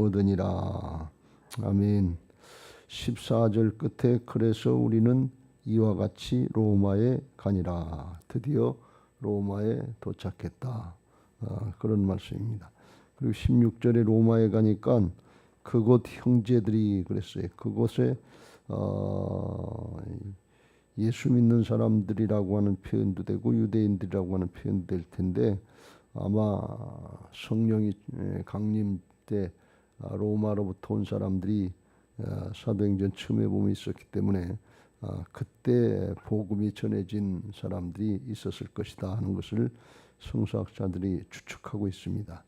얻으니라. 아멘. 14절 끝에 그래서 우리는 이와 같이 로마에 가니라. 드디어 로마에 도착했다. 그런 말씀입니다. 그리고 16절에 로마에 가니까 그곳 형제들이 그랬어요. 그곳에 예수 믿는 사람들이라고 하는 표현도 되고 유대인들이라고 하는 표현도 될 텐데 아마 성령이 강림 때 로마로부터 온 사람들이 사도행전 처음에 보면 있었기 때문에 그때 복음이 전해진 사람들이 있었을 것이다 하는 것을 성서학자들이 추측하고 있습니다.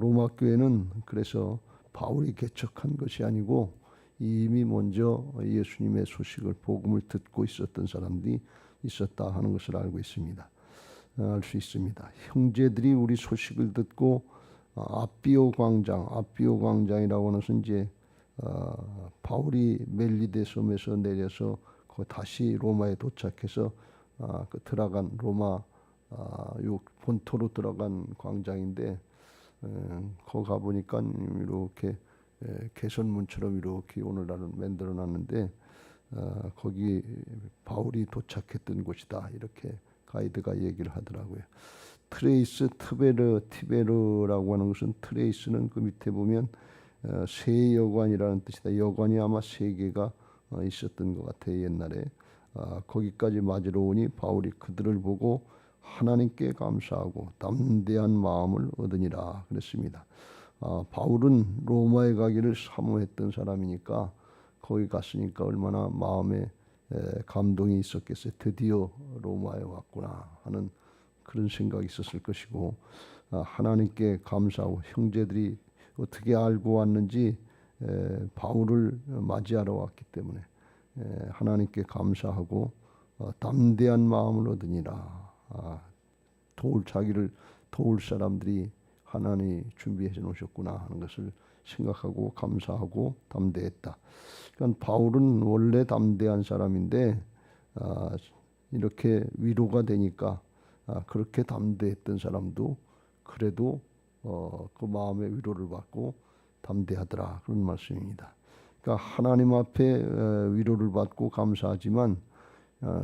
로마 교회는 그래서 바울이 개척한 것이 아니고 이미 먼저 예수님의 소식을 복음을 듣고 있었던 사람들이 있었다 하는 것을 알고 있습니다. 알 수 있습니다. 형제들이 우리 소식을 듣고 아비오 광장이라고 하는 것은 이제 바울이 멜리데 섬에서 내려서 다시 로마에 도착해서 그 들어간 로마 본토로 들어간 광장인데 거기 가 보니까 이렇게 개선문처럼 이렇게 오늘날은 만들어 놨는데 거기 바울이 도착했던 곳이다 이렇게 가이드가 얘기를 하더라고요. 트레이스 티베르라고 하는 것은 트레이스는 그 밑에 보면 세 여관이라는 뜻이다. 여관이 아마 세 개가 있었던 것 같아요. 옛날에 거기까지 맞으러 오니 바울이 그들을 보고 하나님께 감사하고 담대한 마음을 얻으니라 그랬습니다. 바울은 로마에 가기를 사모했던 사람이니까 거기 갔으니까 얼마나 마음에 감동이 있었겠어요. 드디어 로마에 왔구나 하는 그런 생각이 있었을 것이고 하나님께 감사하고 형제들이 어떻게 알고 왔는지 바울을 맞이하러 왔기 때문에 하나님께 감사하고 담대한 마음을 얻으니라. 자기를 도울 사람들이 하나님이 준비해 놓으셨구나 하는 것을 생각하고 감사하고 담대했다. 그러니까 바울은 원래 담대한 사람인데 이렇게 위로가 되니까 그렇게 담대했던 사람도 그래도 그 마음의 위로를 받고 담대하더라 그런 말씀입니다. 그러니까 하나님 앞에 위로를 받고 감사하지만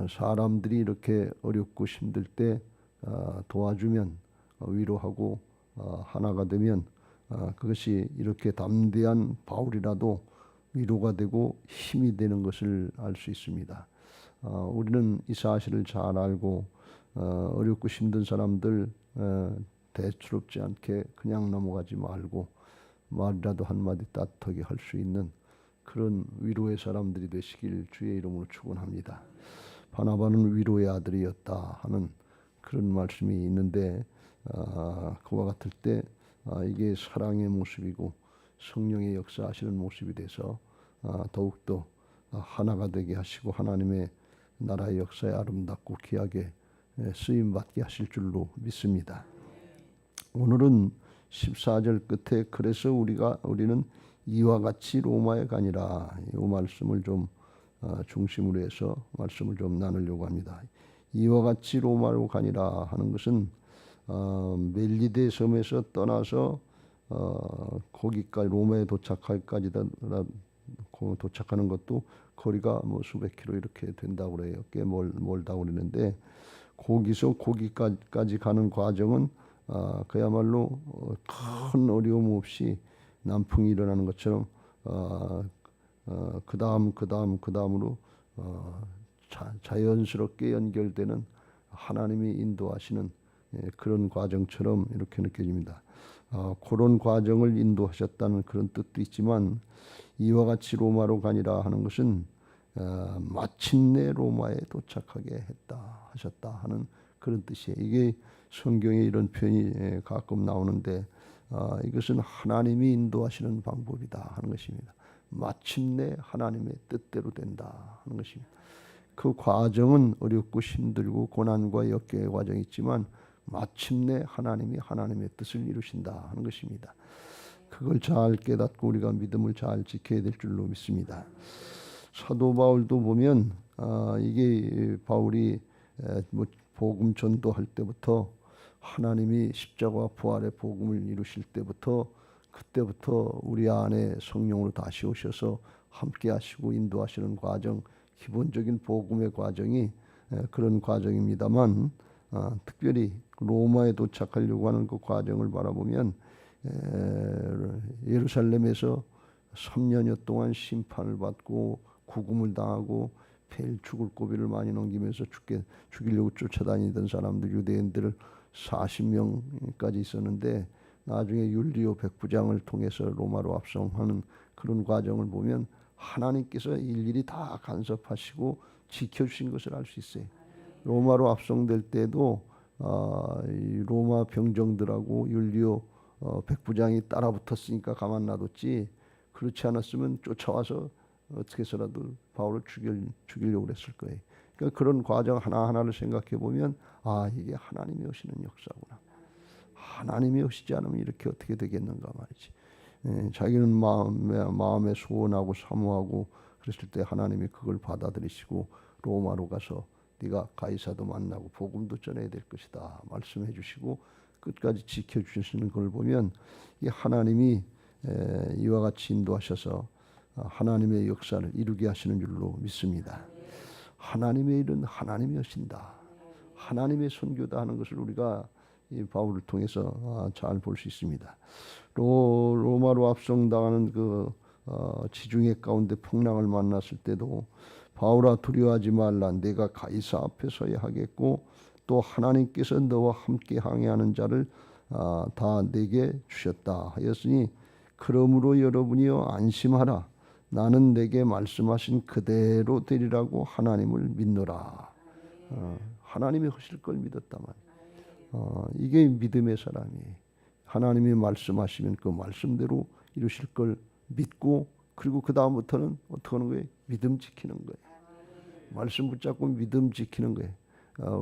사람들이 이렇게 어렵고 힘들 때 도와주면 위로하고 하나가 되면 그것이 이렇게 담대한 바울이라도 위로가 되고 힘이 되는 것을 알 수 있습니다. 우리는 이 사실을 잘 알고 어렵고 힘든 사람들 대수롭지 않게 그냥 넘어가지 말고 말이라도 한마디 따뜻하게 할 수 있는 그런 위로의 사람들이 되시길 주의 이름으로 축원합니다. 바나바는 위로의 아들이었다 하는 그런 말씀이 있는데 그와 같을 때 이게 사랑의 모습이고 성령의 역사하시는 모습이 돼서 더욱더 하나가 되게 하시고 하나님의 나라의 역사에 아름답고 귀하게 쓰임받게 하실 줄로 믿습니다. 오늘은 14절 끝에 그래서 우리는 이와 같이 로마에 가니라 이 말씀을 좀 중심으로 해서 말씀을 좀 나누려고 합니다. 이와 같이 로마로 가니라 하는 것은 멜리데 섬에서 떠나서 거기까지 로마에 도착하기까지 도착하는 것도 거리가 뭐 수백 킬로 이렇게 된다고 그래요. 꽤 멀다고 그러는데 거기까지 가는 과정은 그야말로 큰 어려움 없이 난풍이 일어나는 것처럼 그 다음으로 자연스럽게 연결되는 하나님이 인도하시는 그런 과정처럼 이렇게 느껴집니다. 그런 과정을 인도하셨다는 그런 뜻도 있지만 이와 같이 로마로 가니라 하는 것은 마침내 로마에 도착하게 하셨다 하는 그런 뜻이에요. 이게 성경에 이런 표현이 가끔 나오는데 이것은 하나님이 인도하시는 방법이다 하는 것입니다. 마침내 하나님의 뜻대로 된다 하는 것입니다. 그 과정은 어렵고 힘들고 고난과 역경의 과정이 있지만 마침내 하나님이 하나님의 뜻을 이루신다 하는 것입니다. 그걸 잘 깨닫고 우리가 믿음을 잘 지켜야 될 줄로 믿습니다. 사도 바울도 보면 이게 바울이 복음 전도할 때부터 하나님이 십자가 부활의 복음을 이루실 때부터 그때부터 우리 안에 성령으로 다시 오셔서 함께 하시고 인도하시는 과정, 기본적인 복음의 과정이 그런 과정입니다만, 특별히 로마에 도착하려고 하는 그 과정을 바라보면 예루살렘에서 3년여 동안 심판을 받고 구금을 당하고 매일 죽을 고비를 많이 넘기면서 죽이려고 쫓아다니던 사람들, 유대인들을 40명까지 있었는데, 나중에 율리오 백부장을 통해서 로마로 압송하는 그런 과정을 보면 하나님께서 일일이 다 간섭하시고 지켜주신 것을 알 수 있어요. 로마로 압송될 때도 이 로마 병정들하고 율리오 백부장이 따라붙었으니까 가만 놔뒀지, 그렇지 않았으면 쫓아와서 어떻게 해서라도 바울을 죽이려고 그랬을 거예요. 그러니까 그런 과정 하나하나를 생각해 보면 이게 하나님이 오시는 역사구나. 하나님이 오시지 않으면 이렇게 어떻게 되겠는가 말이지. 자기는 마음에 소원하고 사모하고 그랬을 때 하나님이 그걸 받아들이시고 로마로 가서 네가 가이사도 만나고 복음도 전해야 될 것이다 말씀해 주시고 끝까지 지켜주시는 걸 보면 이 하나님이 이와 같이 인도하셔서 하나님의 역사를 이루게 하시는 줄로 믿습니다. 하나님의 일은 하나님이 하신다. 하나님의 선교다 하는 것을 우리가 이 바울을 통해서 잘 볼 수 있습니다. 로마로 압송당하는 그 지중해 가운데 풍랑을 만났을 때도 바울아 두려워하지 말라. 내가 가이사 앞에 서야 하겠고 또 하나님께서 너와 함께 항해하는 자를 다 내게 주셨다 하였으니 그러므로 여러분이여 안심하라. 나는 내게 말씀하신 그대로 되리라고 하나님을 믿노라. 하나님이 하실 걸 믿었다 말이야. 이게 믿음의 사람이에요. 하나님이 말씀하시면 그 말씀대로 이루실 걸 믿고, 그리고 그 다음부터는 어떻게 하는 거예요? 믿음 지키는 거예요. 말씀 붙잡고 믿음 지키는 거예요.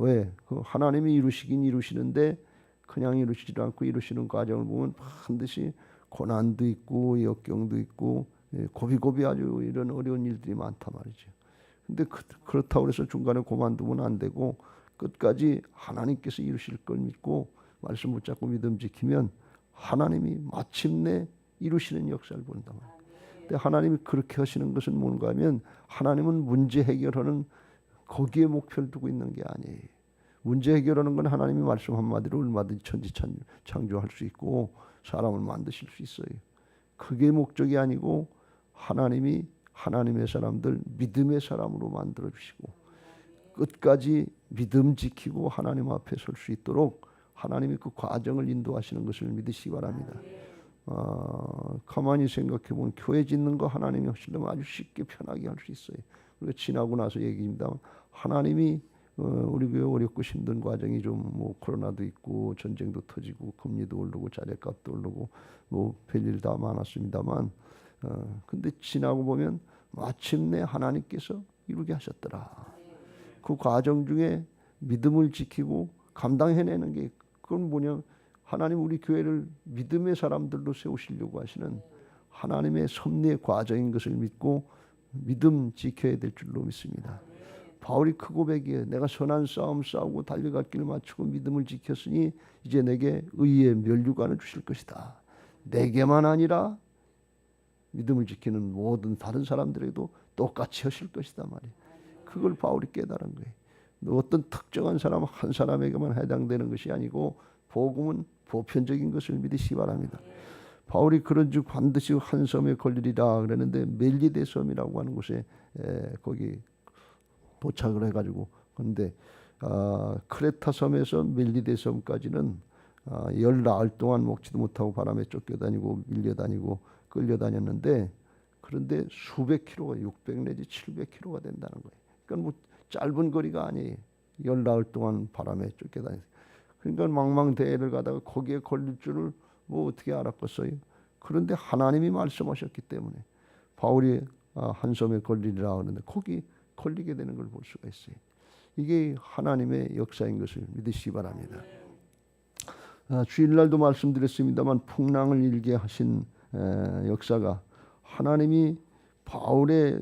왜? 그 하나님이 이루시긴 이루시는데 그냥 이루시지 않고 이루시는 과정을 보면 반드시 고난도 있고 역경도 있고 고비고비 아주 이런 어려운 일들이 많단 말이죠. 근데 그렇다고 해서 중간에 그만두면 안 되고 끝까지 하나님께서 이루실 걸 믿고 말씀 붙잡고 믿음 지키면 하나님이 마침내 이루시는 역사를 본단 말이에요. 근데 하나님이 그렇게 하시는 것은 뭔가 하면 하나님은 문제 해결하는 거기에 목표를 두고 있는 게 아니에요. 문제 해결하는 건 하나님이 말씀 한마디로 얼마든지 천지 창조할 수 있고 사람을 만드실 수 있어요. 그게 목적이 아니고 하나님이 하나님의 사람들 믿음의 사람으로 만들어 주시고 끝까지 믿음 지키고 하나님 앞에 설 수 있도록 하나님이 그 과정을 인도하시는 것을 믿으시기 바랍니다. 가만히 생각해 보면 교회 짓는 거 하나님이 하시려면 아주 쉽게 편하게 할 수 있어요. 우리가 지나고 나서 얘기입니다. 하나님이 우리 교회 어렵고 힘든 과정이 좀 뭐 코로나도 있고 전쟁도 터지고 금리도 오르고 자재값도 오르고 뭐 별일 다 많았습니다만 근데 지나고 보면 마침내 하나님께서 이루게 하셨더라. 그 과정 중에 믿음을 지키고 감당해내는 게 그건 뭐냐? 하나님 우리 교회를 믿음의 사람들로 세우시려고 하시는 하나님의 섭리의 과정인 것을 믿고 믿음 지켜야 될 줄로 믿습니다. 바울이 그 고백이에요. 내가 선한 싸움 싸우고 달려갈 길을 마치고 믿음을 지켰으니 이제 내게 의의 면류관을 주실 것이다. 내게만 아니라 믿음을 지키는 모든 다른 사람들에게도 똑같이 하실 것이다 말이에요. 그걸 바울이 깨달은 거예요. 어떤 특정한 사람 한 사람에게만 해당되는 것이 아니고 복음은 보편적인 것을 믿으시기 바랍니다. 바울이 그런즉 반드시 한 섬에 걸리리라 그랬는데 멜리데 섬이라고 하는 곳에 거기 도착을 해가지고 그런데 크레타 섬에서 멜리데 섬까지는 열 나흘 동안 먹지도 못하고 바람에 쫓겨다니고 밀려다니고 끌려다녔는데 그런데 수백 킬로가 600 내지 700km가 된다는 거예요. 그러니까 뭐 짧은 거리가 아니에요. 열 나흘 동안 바람에 쫓겨다녔어요. 그러니까 망망대해를 가다가 거기에 걸릴 줄을 뭐 어떻게 알았겠어요. 그런데 하나님이 말씀하셨기 때문에 바울이 한 섬에 걸리리라 하는데 거기 걸리게 되는 걸 볼 수가 있어요. 이게 하나님의 역사인 것을 믿으시기 바랍니다. 주일날도 말씀드렸습니다만 풍랑을 일게 하신 역사가 하나님이 바울의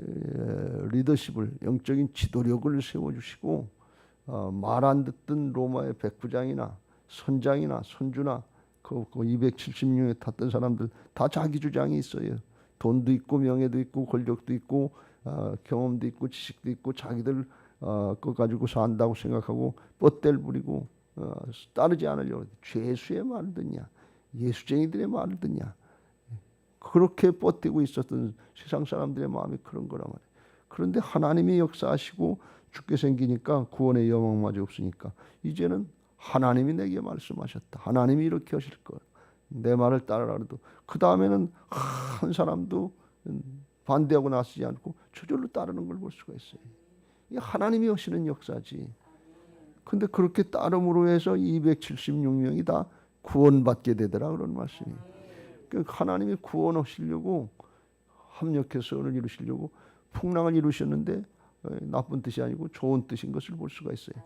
리더십을 영적인 지도력을 세워주시고 말 안 듣던 로마의 백부장이나 선장이나 선주나 그 276에 탔던 사람들 다 자기 주장이 있어요. 돈도 있고 명예도 있고 권력도 있고 경험도 있고 지식도 있고 자기들 그거 가지고 산다고 생각하고 뻗댈 부리고 따르지 않으려고. 죄수의 말을 듣냐, 예수쟁이들의 말을 듣냐. 그렇게 뻗대고 있었던 세상 사람들의 마음이 그런 거란 말이에요. 그런데 하나님이 역사하시고 죽게 생기니까 구원의 여망마저 없으니까 이제는 하나님이 내게 말씀하셨다. 하나님이 이렇게 하실 것. 내 말을 따르라도 그 다음에는 한 사람도 반대하고 나서지 않고 저절로 따르는 걸 볼 수가 있어요. 이게 하나님이 하시는 역사지. 근데 그렇게 따름으로 해서 276명이 다 구원받게 되더라 그런 말씀이. 그러니까 하나님이 구원하시려고 합력해서 선을 이루시려고 풍랑을 이루셨는데 나쁜 뜻이 아니고 좋은 뜻인 것을 볼 수가 있어요.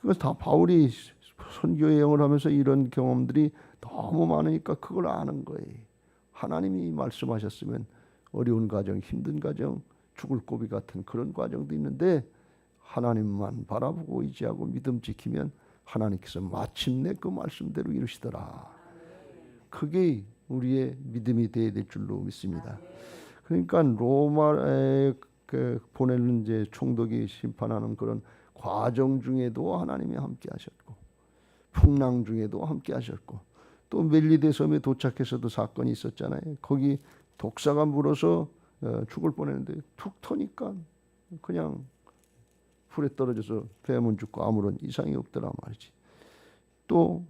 그래서 다 바울이 선교 여행을 하면서 이런 경험들이 너무 많으니까 그걸 아는 거예요. 하나님이 말씀하셨으면 어려운 과정, 힘든 과정, 죽을 고비 같은 그런 과정도 있는데 하나님만 바라보고 의지하고 믿음 지키면 하나님께서 마침내 그 말씀대로 이루시더라. 그게 우리의 믿음이 되어야 될 줄로 믿습니다. 그러니까 로마에 보내는 이제 총독이 심판하는 그런 과정 중에도 하나님이 함께 하셨고 풍랑 중에도 함께 하셨고 또 멜리데 섬에 도착해서도 사건이 있었잖아요. 거기 독사가 물어서 죽을 뻔했는데 툭 터니까 그냥 불에 떨어져서 뱀은 죽고 아무런 이상이 없더라 말이지. 또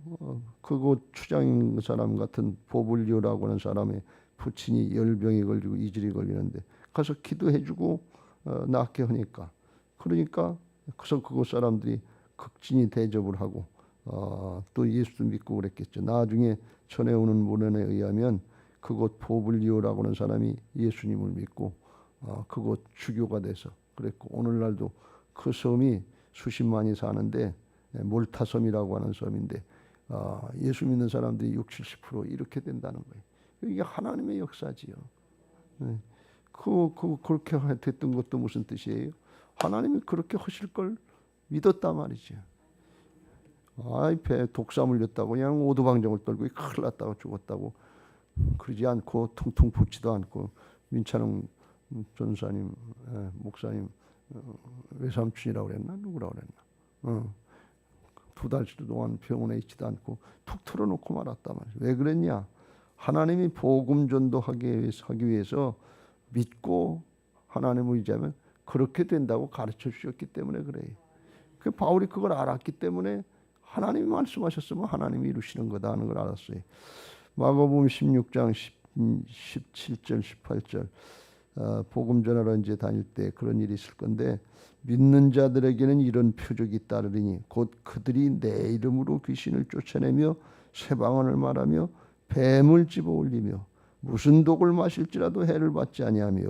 그곳 추장인 사람 같은 보블리오라고 하는 사람의 부친이 열병이 걸리고 이질이 걸리는데 가서 기도해주고 낫게 하니까 그러니까 그래서 그곳 사람들이 극진히 대접을 하고 또 예수도 믿고 그랬겠죠. 나중에 전해오는 문헌에 의하면 그곳 보블리오라고 하는 사람이 예수님을 믿고 그곳 주교가 돼서 그랬고 오늘날도 그 섬이 수십만이 사는데 몰타섬이라고 하는 섬인데 예수 믿는 사람들이 60, 70% 이렇게 된다는 거예요. 이게 하나님의 역사지요. 그렇게 됐던 것도 무슨 뜻이에요? 하나님이 그렇게 하실 걸 믿었단 말이죠. 배에 독사 물렸다고 그냥 오두방정을 떨고 큰일 났다고 죽었다고 그러지 않고 퉁퉁 붓지도 않고 민찬웅 전사님, 목사님 외삼촌이라고 그랬나 누구라고 그랬나 2달 동안 병원에 있지도 않고 툭 털어놓고 말았단 말이에요. 왜 그랬냐? 하나님이 복음 전도하기 위해서 믿고 하나님을 의지하면 그렇게 된다고 가르쳐 주셨기 때문에 그래요. 그 바울이 그걸 알았기 때문에 하나님이 말씀하셨으면 하나님이 이루시는 거다 하는 걸 알았어요. 마가복음 16장 17절 18절 복음 전하러 이제 다닐 때 그런 일이 있을 건데 믿는 자들에게는 이런 표적이 따르리니 곧 그들이 내 이름으로 귀신을 쫓아내며 새 방언을 말하며 뱀을 집어 올리며 무슨 독을 마실지라도 해를 받지 아니하며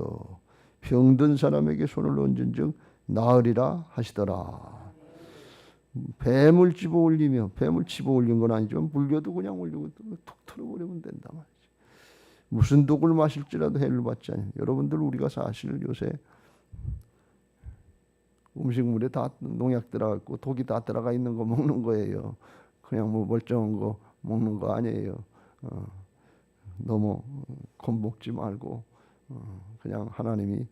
병든 사람에게 손을 얹은즉 나으리라 하시더라. 뱀을 집어 올리며 뱀을 집어 올린 건 아니지만 물려도 그냥 올리고 툭 털어버리면 된다 말이지. 무슨 독을 마실지라도 해를 받지 않아요. 여러분들 우리가 사실 요새 음식물에 다 농약 들어가고 독이 다 들어가 있는 거 먹는 거예요. 그냥 뭐 멀쩡한 거 먹는 거 아니에요. 너무 겁먹지 말고 그냥 하나님이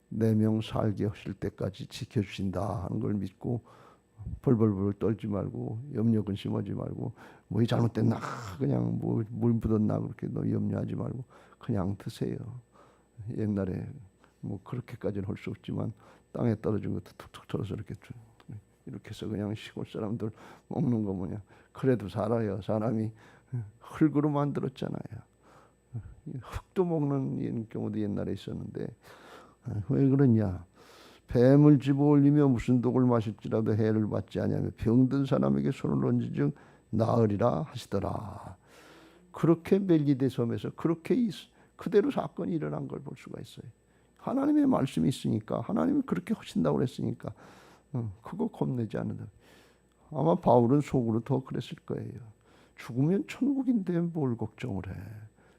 내 명 살게 하실 때까지 지켜주신다 하는 걸 믿고 벌벌벌 떨지 말고 염려 근심하지 말고 뭐이 잘못됐나 그냥 뭐 물 묻었나 그렇게 너 염려하지 말고 그냥 드세요. 옛날에 뭐 그렇게까지는 할 수 없지만 땅에 떨어진 것도 툭툭 털어서 이렇게 해서 그냥 시골 사람들 먹는 거 뭐냐. 그래도 살아요. 사람이 흙으로 만들었잖아요. 흙도 먹는 경우도 옛날에 있었는데 왜 그러냐. 뱀을 집어 올리며 무슨 독을 마실지라도 해를 받지 아니하며 병든 사람에게 손을 얹은즉 나으리라 하시더라. 그렇게 멜리데 섬에서 그렇게 그대로 사건이 일어난 걸 볼 수가 있어요. 하나님의 말씀이 있으니까 하나님이 그렇게 하신다고 그랬으니까 그거 겁내지 않는다. 아마 바울은 속으로 더 그랬을 거예요. 죽으면 천국인데 뭘 걱정을 해.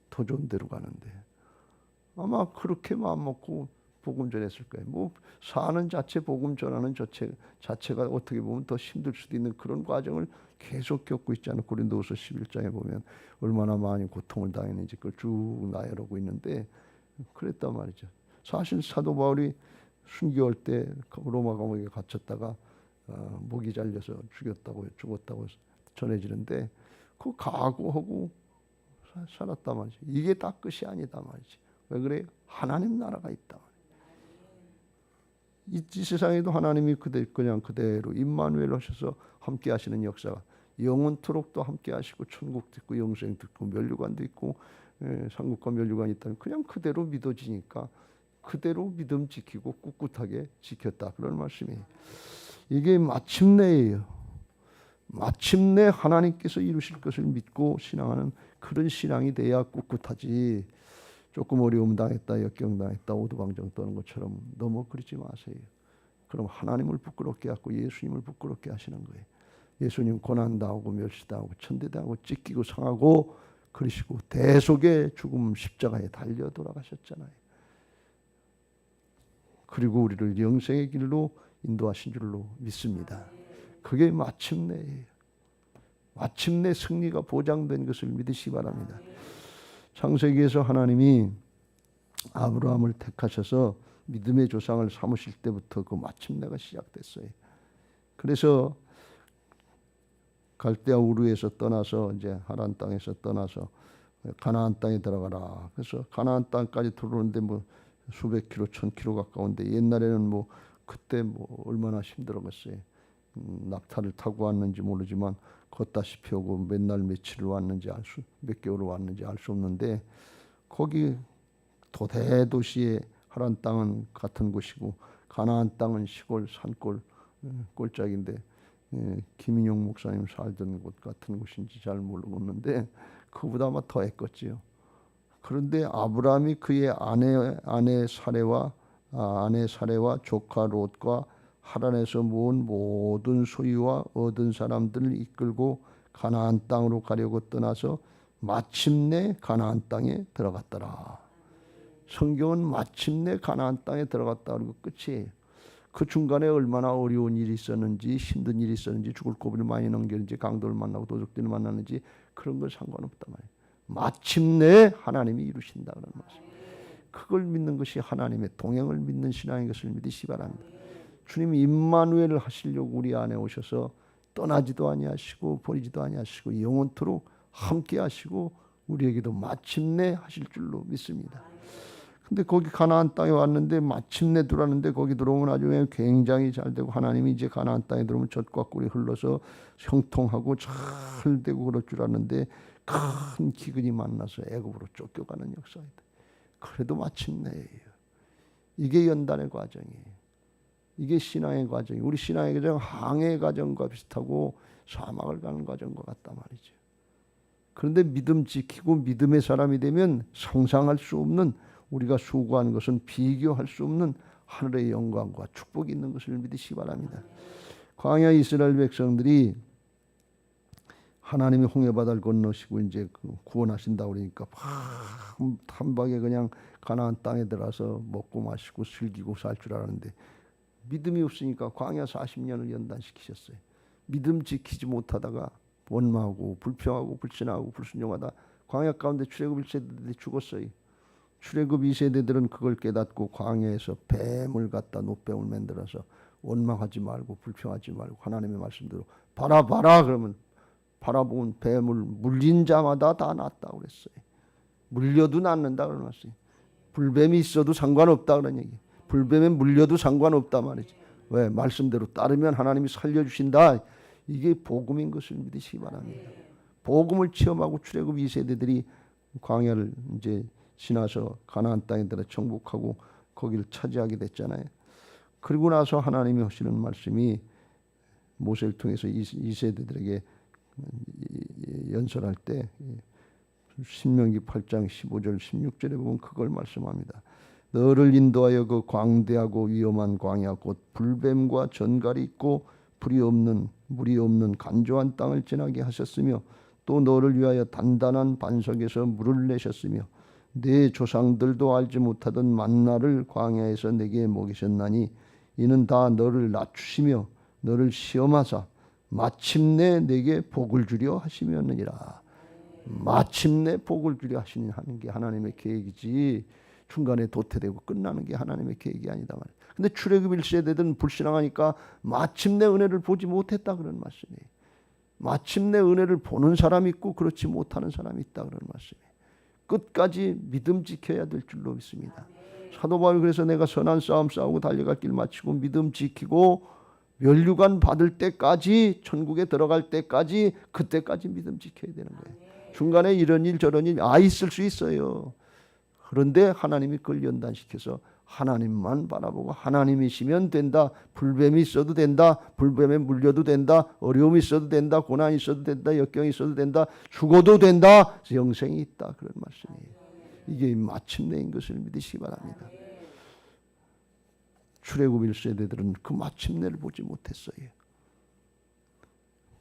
더 좋은 데로 가는데. 아마 그렇게 마음 먹고 복음 전했을 거예요. 뭐 사는 자체 복음 전하는 자체가 어떻게 보면 더 힘들 수도 있는 그런 과정을 계속 겪고 있잖아요. 고린도후서 11장에 보면 얼마나 많이 고통을 당했는지 그걸 쭉 나열하고 있는데 그랬단 말이죠. 사실 사도 바울이 순교할 때 로마 감옥에 갇혔다가 목이 잘려서 죽었다고 전해지는데 그 각오하고 살았단 말이죠. 이게 다 끝이 아니다 말이지. 왜 그래요? 하나님 나라가 있다 말이죠. 이 세상에도 하나님이 그냥 그대로 임마누엘 하셔서 함께 하시는 역사가 영원토록 또 함께 하시고 천국도 있고 영생도 있고 면류관도 있고 상국과 면류관이 있다면 그냥 그대로 믿어지니까 그대로 믿음 지키고 꿋꿋하게 지켰다 그런 말씀이에요. 이게 마침내예요. 마침내 하나님께서 이루실 것을 믿고 신앙하는 그런 신앙이 돼야 꿋꿋하지. 조금 어려움 당했다, 역경 당했다, 오두방정 떠는 것처럼 너무 그러지 마세요. 그럼 하나님을 부끄럽게 하고 예수님을 부끄럽게 하시는 거예요. 예수님 고난당하고 멸시당하고 천대당하고 찢기고 상하고 그러시고 대속의 죽음 십자가에 달려 돌아가셨잖아요. 그리고 우리를 영생의 길로 인도하신 줄로 믿습니다. 그게 마침내예요. 마침내 승리가 보장된 것을 믿으시기 바랍니다. 창세기에서 하나님이 아브라함을 택하셔서 믿음의 조상을 삼으실 때부터 그 마침내가 시작됐어요. 그래서 갈대아 우르에서 떠나서 이제 하란 땅에서 떠나서 가나안 땅에 들어가라. 그래서 가나안 땅까지 들어오는데 뭐 수백 킬로, 1000킬로 가까운데 옛날에는 뭐 그때 뭐 얼마나 힘들었겠어요. 낙타를 타고 왔는지 모르지만 걷다시피 오고 몇 날 며칠을 왔는지 몇 개월을 왔는지 알 수 없는데 거기 대도시의 하란 땅은 같은 곳이고 가나안 땅은 시골 산골 꼴짝인데 김인용 목사님 살던 곳 같은 곳인지 잘 모르겠는데 그보다 아마 더 했겠지요. 그런데 아브라함이 그의 아내 사레와 조카 롯과 하란에서 모은 모든 소유와 얻은 사람들을 이끌고 가나안 땅으로 가려고 떠나서 마침내 가나안 땅에 들어갔더라. 성경은 마침내 가나안 땅에 들어갔다 그러고 끝이에요. 그 중간에 얼마나 어려운 일이 있었는지 힘든 일이 있었는지 죽을 고비를 많이 넘겼는지 강도를 만나고 도적들을 만났는지 그런 건 상관없단 말이에요. 마침내 하나님이 이루신다 그런 말씀. 그걸 믿는 것이 하나님의 동행을 믿는 신앙인 것을 믿으시기 바랍니다. 주님이 임마누엘을 하시려고 우리 안에 오셔서 떠나지도 아니하시고 버리지도 아니하시고 영원토록 함께 하시고 우리에게도 마침내 하실 줄로 믿습니다. 근데 거기 가나안 땅에 왔는데 마침내 들어왔는데 거기 들어오면 나중에 굉장히 잘 되고 하나님이 이제 가나안 땅에 들어오면 젖과 꿀이 흘러서 형통하고 잘 되고 그럴 줄 알았는데 큰 기근이 만나서 애굽으로 쫓겨가는 역사이다. 그래도 마침내예요. 이게 연단의 과정이에요. 이게 신앙의 과정이에요. 우리 신앙의 과정 항해 과정과 비슷하고 사막을 가는 과정과 같단 말이죠. 그런데 믿음 지키고 믿음의 사람이 되면 상상할 수 없는 우리가 수고하는 것은 비교할 수 없는 하늘의 영광과 축복이 있는 것을 믿으시기 바랍니다. 광야 이스라엘 백성들이 하나님이 홍해바다를 건너시고 이제 구원하신다 그러니까 한 방에 그냥 가나안 땅에 들어가서 먹고 마시고 즐기고 살 줄 알았는데 믿음이 없으니까 광야 40년을 연단시키셨어요. 믿음 지키지 못하다가 원망하고 불평하고 불신하고 불순종하다 광야 가운데 출애굽 1세대들이 죽었어요. 출애굽 2세대들은 그걸 깨닫고 광야에서 뱀을 갖다 노뱀을 만들어서 원망하지 말고 불평하지 말고 하나님의 말씀대로 바라봐라 그러면 바라본 뱀을 물린 자마다 다 낫다고 그랬어요. 물려도 낫는다 그러놨어요. 불뱀이 있어도 상관없다 그런 얘기. 불뱀에 물려도 상관없다 말이지. 왜? 말씀대로 따르면 하나님이 살려주신다. 이게 복음인 것을 믿으시기 바랍니다. 복음을 체험하고 출애굽 2세대들이 광야를 이제 지나서 가나안 땅에 들어 정복하고 거기를 차지하게 됐잖아요. 그리고 나서 하나님이 하시는 말씀이 모세를 통해서 2세대들에게 연설할 때 신명기 8장 15절 16절에 보면 그걸 말씀합니다. 너를 인도하여 그 광대하고 위험한 광야 곧 불뱀과 전갈이 있고 불이 없는 물이 없는 간조한 땅을 지나게 하셨으며 또 너를 위하여 단단한 반석에서 물을 내셨으며 내 조상들도 알지 못하던 만나를 광야에서 내게 먹이셨나니 이는 다 너를 낮추시며 너를 시험하사 마침내 내게 복을 주려 하시면이라. 마침내 복을 주려 하는 게 하나님의 계획이지 중간에 도태되고 끝나는 게 하나님의 계획이 아니다 말이에요. 근데 출애굽 1세대들은 불신앙하니까 마침내 은혜를 보지 못했다 그런 말씀이에요. 마침내 은혜를 보는 사람이 있고 그렇지 못하는 사람이 있다 그런 말씀이에요. 끝까지 믿음 지켜야 될 줄로 믿습니다. 사도 바울이 그래서 내가 선한 싸움 싸우고 달려갈 길 마치고 믿음 지키고 면류관 받을 때까지, 천국에 들어갈 때까지, 그때까지 믿음 지켜야 되는 거예요. 중간에 이런 일 저런 일 있을 수 있어요. 그런데 하나님이 그걸 연단시켜서 하나님만 바라보고 하나님이시면 된다. 불뱀이 있어도 된다. 불뱀에 물려도 된다. 어려움이 있어도 된다. 고난이 있어도 된다. 역경이 있어도 된다. 죽어도 된다. 영생이 있다. 그런 말씀이에요. 이게 마침내인 것을 믿으시기 바랍니다. 출애굽 1세대들은 그 마침내를 보지 못했어요.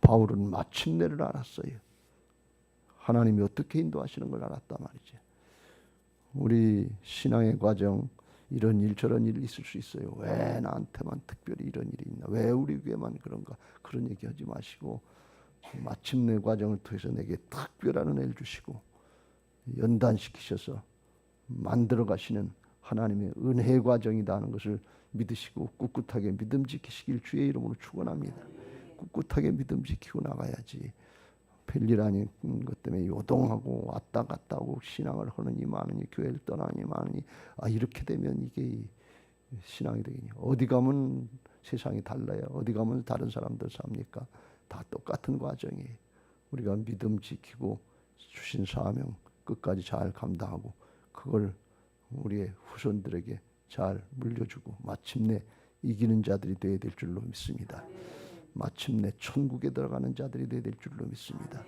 바울은 마침내를 알았어요. 하나님이 어떻게 인도하시는 걸 알았단 말이죠. 우리 신앙의 과정 이런 일 저런 일이 있을 수 있어요. 왜 나한테만 특별히 이런 일이 있나? 왜 우리 교회만 그런가? 그런 얘기하지 마시고 마침내 과정을 통해서 내게 특별한 은혜를 주시고 연단시키셔서 만들어 가시는 하나님의 은혜의 과정이다 하는 것을 믿으시고 꿋꿋하게 믿음 지키시길 주의 이름으로 축원합니다. 꿋꿋하게 믿음 지키고 나가야지. 별일 아닌 것 때문에 요동하고 왔다 갔다 하고 신앙을 하느니 마느니 교회를 떠나니 마느니 이렇게 되면 이게 신앙이 되겠냐. 어디 가면 세상이 달라요. 어디 가면 다른 사람들 삽니까? 다 똑같은 과정이에요. 우리가 믿음 지키고 주신 사명 끝까지 잘 감당하고 그걸 우리의 후손들에게 잘 물려주고 마침내 이기는 자들이 되어야 될 줄로 믿습니다. 마침내 천국에 들어가는 자들이 되어야 될 줄로 믿습니다.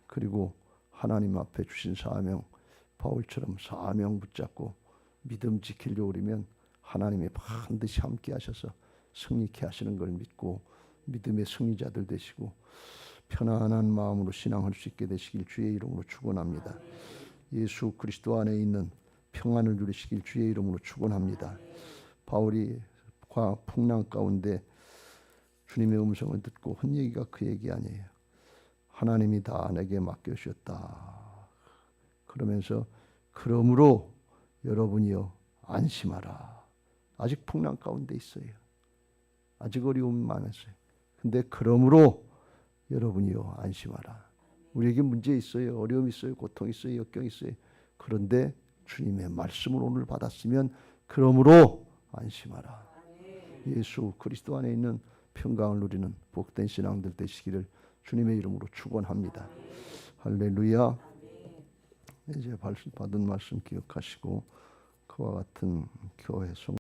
그리고 하나님 앞에 주신 사명, 바울처럼 사명 붙잡고 믿음 지키려고 그러면 하나님이 반드시 함께 하셔서 승리케 하시는 걸 믿고 믿음의 승리자들 되시고 편안한 마음으로 신앙할 수 있게 되시길 주의 이름으로 축원합니다. 예수 그리스도 안에 있는 평안을 누리시길 주의 이름으로 축원합니다. 바울이 풍랑 가운데 주님의 음성을 듣고 한 얘기가 그 얘기 아니에요. 하나님이 다 내게 맡겨주셨다. 그러면서 그러므로 여러분이요 안심하라. 아직 풍랑 가운데 있어요. 아직 어려움이 많았어요. 근데 그러므로 여러분이요 안심하라. 우리에게 문제 있어요. 어려움 있어요. 고통 있어요. 역경 있어요. 그런데 주님의 말씀을 오늘 받았으면 그러므로 안심하라. 예수 그리스도 안에 있는 평강을 누리는 복된 신앙들 되시기를 주님의 이름으로 축원합니다. 할렐루야. 이제 받은 말씀 기억하시고 그와 같은 교회 송